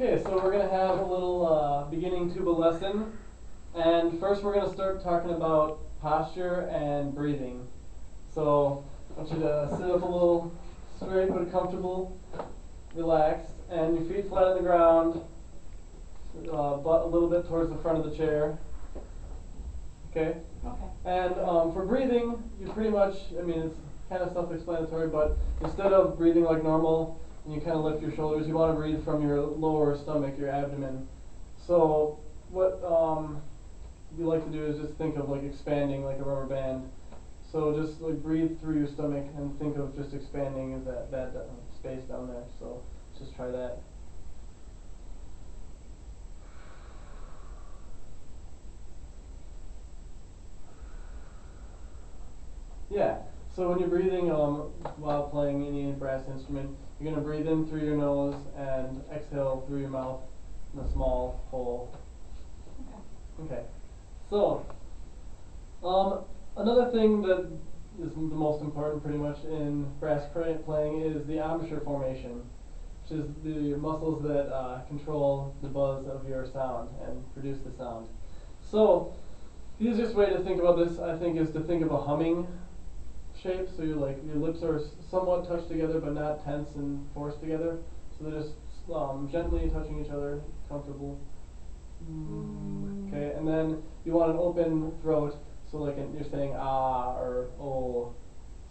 Okay, so we're going to have a little beginning tuba lesson. And first we're going to start talking about posture and breathing. So I want you to sit up a little straight but comfortable, relaxed, and your feet flat on the ground, butt a little bit towards the front of the chair. Okay? Okay. And for breathing, you pretty much, it's kind of self-explanatory, but instead of breathing like normal, and you kind of lift your shoulders, you want to breathe from your lower stomach, your abdomen. So what you like to do is just think of like expanding like a rubber band. So just like breathe through your stomach and think of just expanding as that space down there. So just try that. Yeah. So when you're breathing while playing any brass instrument, you're going to breathe in through your nose and exhale through your mouth in a small hole. Okay. Okay. So another thing that is the most important pretty much in brass playing is the embouchure formation, which is the muscles that control the buzz of your sound and produce the sound. So the easiest way to think about this, I think, is to think of a humming shape. So your lips are somewhat touched together, but not tense and forced together. So they're just gently touching each other, comfortable. Okay, and then you want an open throat. So like you're saying ah or oh.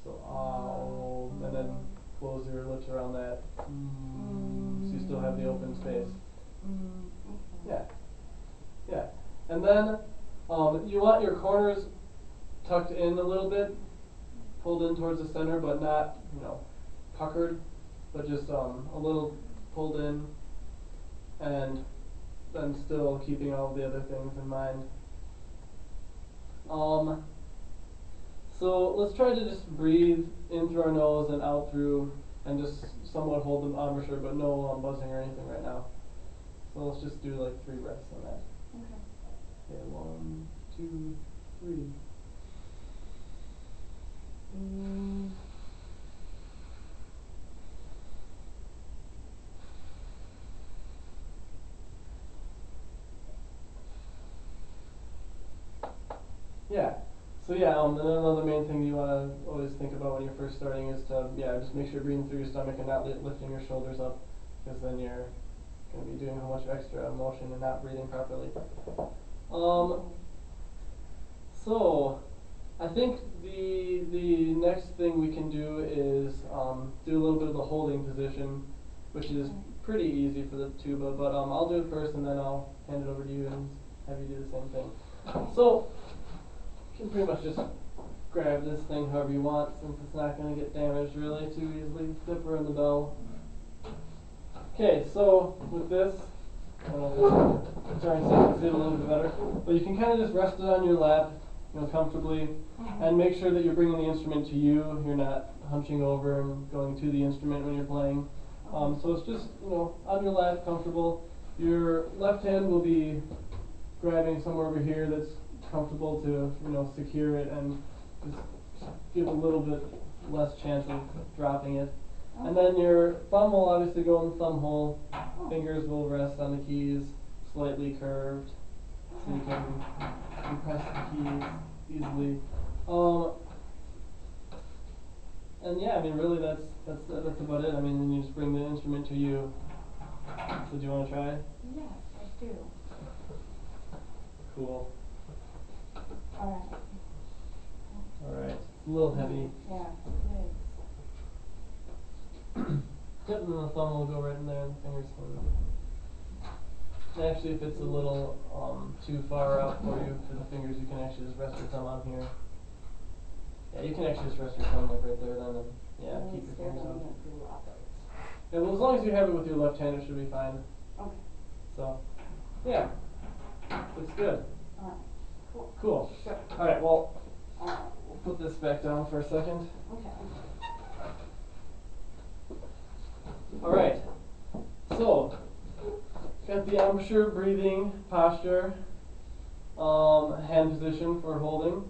So ah oh, and then close your lips around that. So you still have the open space. Yeah, yeah, and then you want your corners tucked in a little bit, pulled in towards the center, but not, puckered, but just a little pulled in, and then still keeping all of the other things in mind. So let's try to just breathe in through our nose and out through, and just somewhat hold the embouchure, but no buzzing or anything right now. So let's just do like 3 breaths on that. Okay. Okay, 1, 2, 3. Yeah. So yeah, and another main thing you want to always think about when you're first starting is to just make sure you're breathing through your stomach and not lifting your shoulders up, because then you're going to be doing a whole bunch of extra motion and not breathing properly. So I think the next thing we can do is do a little bit of the holding position, which is pretty easy for the tuba, but I'll do it first and then I'll hand it over to you and have you do the same thing. So you can pretty much just grab this thing however you want, since it's not going to get damaged really too easily. Zipper and the bell. Okay, so with this, I don't know if it's trying to see it a little bit better, but you can kind of just rest it on your lap, comfortably, and make sure that you're bringing the instrument to you. You're not hunching over and going to the instrument when you're playing. So it's just, on your lap, comfortable. Your left hand will be grabbing somewhere over here that's comfortable to, secure it and just give a little bit less chance of dropping it. And then your thumb will obviously go in the thumb hole. Fingers will rest on the keys, slightly curved, so you can press the keys easily. And yeah, really that's about it. Then you just bring the instrument to you. So do you want to try? Yes, I do. Cool. All right. It's a little heavy. Yeah, it is. Yep, and then the thumb will go right in there, and the fingers will. Actually, if it's a little too far out for you for the fingers, you can actually just rest your thumb on here. Yeah, you can actually just rest your thumb like right there then, and keep your fingers out. Yeah, well, as long as you have it with your left hand, it should be fine. Okay. So, yeah, looks good. All right. Cool. Cool. Good. All right. Well, we'll put this back down for a second. Okay. All right. So, got the embouchure, breathing, posture, hand position for holding.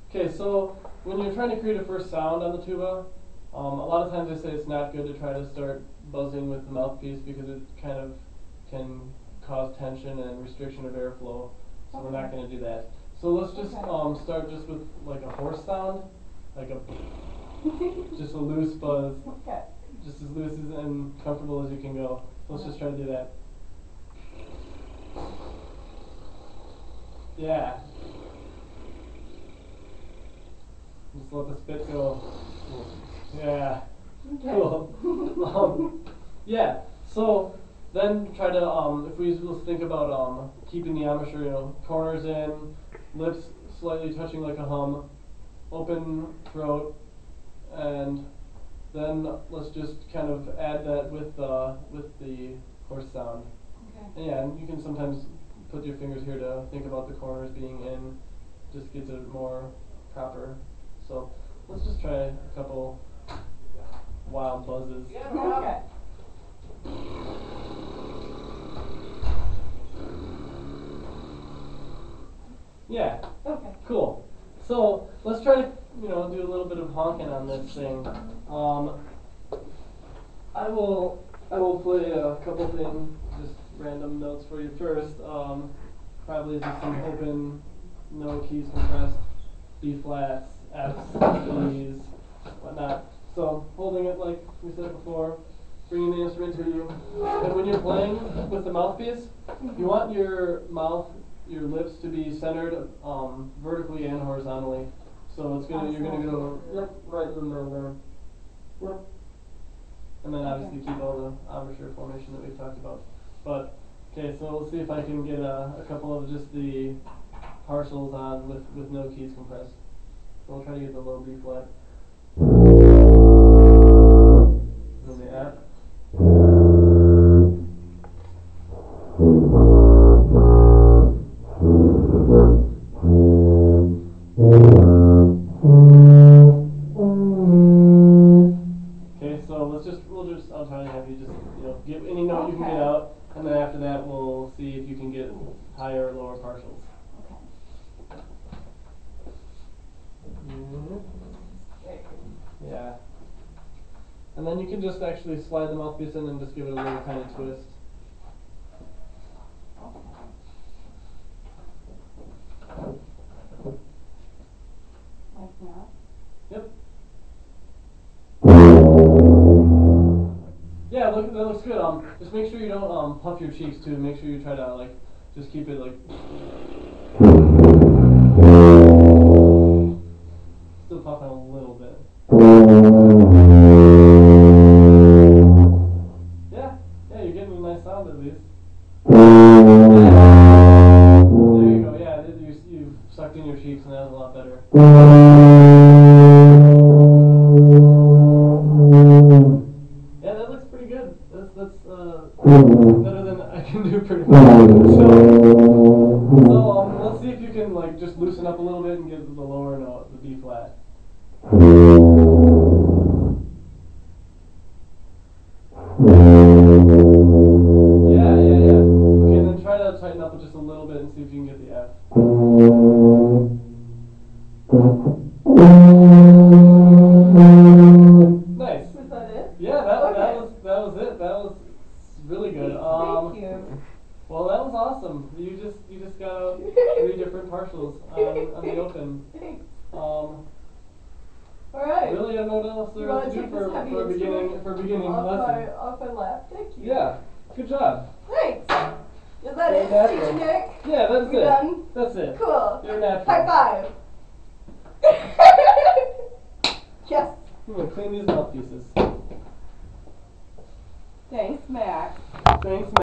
Okay, so when you're trying to create a first sound on the tuba, a lot of times they say it's not good to try to start buzzing with the mouthpiece because it kind of can cause tension and restriction of airflow. So we're not going to do that. So let's just start just with like a horse sound, like a just a loose buzz, Okay. just as loose and comfortable as you can go. So let's just try to do that. Yeah. Just let the spit go. Yeah. Okay. Cool. Yeah. So then try to if we will think about keeping the embouchure, corners in, lips slightly touching like a hum, open throat, and then let's just kind of add that with the horse sound. Okay. And yeah, and you can sometimes put your fingers here to think about the corners being in, just gets it more proper. So let's just try a couple wild buzzes. Okay. Yeah. Okay. Cool. So let's try to do a little bit of honking on this thing. I will play a couple things, just random notes for you first. Probably just some open, no keys compressed, B flats, Fs, Ds, whatnot. So holding it like we said before, bringing the instrument to you, and when you're playing with the mouthpiece, you want your mouth, your lips to be centered vertically and horizontally. So you're gonna go right in the middle there. And then obviously keep all the embouchure formation that we've talked about. But okay, so we'll see if I can get a couple of just the partials on with no keys compressed. So we'll try to get the low B flat. And then the F. I'll try to have you just, give any note you can get out, and then after that we'll see if you can get higher or lower partials. Okay. Yeah. And then you can just actually slide the mouthpiece in and just give it a little tiny twist. Like that? Yep. Yeah, that looks good. Just make sure you don't puff your cheeks too. Make sure you try to just keep it still puffing a little bit. Yeah, you're getting a nice sound at least. There you go. Yeah, you sucked in your cheeks and that was a lot better. Yeah, that looks pretty good. That's better than I can do pretty much. So let's see if you can just loosen up a little bit and get the lower note, the B flat. Yeah. Okay, then try to tighten up just a little bit and see if you can get the F. Nice. Was that it? Yeah, that was it. That was really good. Thank you. Well, that was awesome. You just got out 3 different partials on the open. Thanks. All right. Really, I don't know what else there is to do for a beginning lesson. Off my lap. Thank you. Yeah. Good job. Thanks. Is that it, Natural. Teacher Nick? Yeah, that's We it. done? That's it. Cool. You're natural. High five. Yes. I'm gonna clean these mouthpieces. Thanks, Max. Thanks,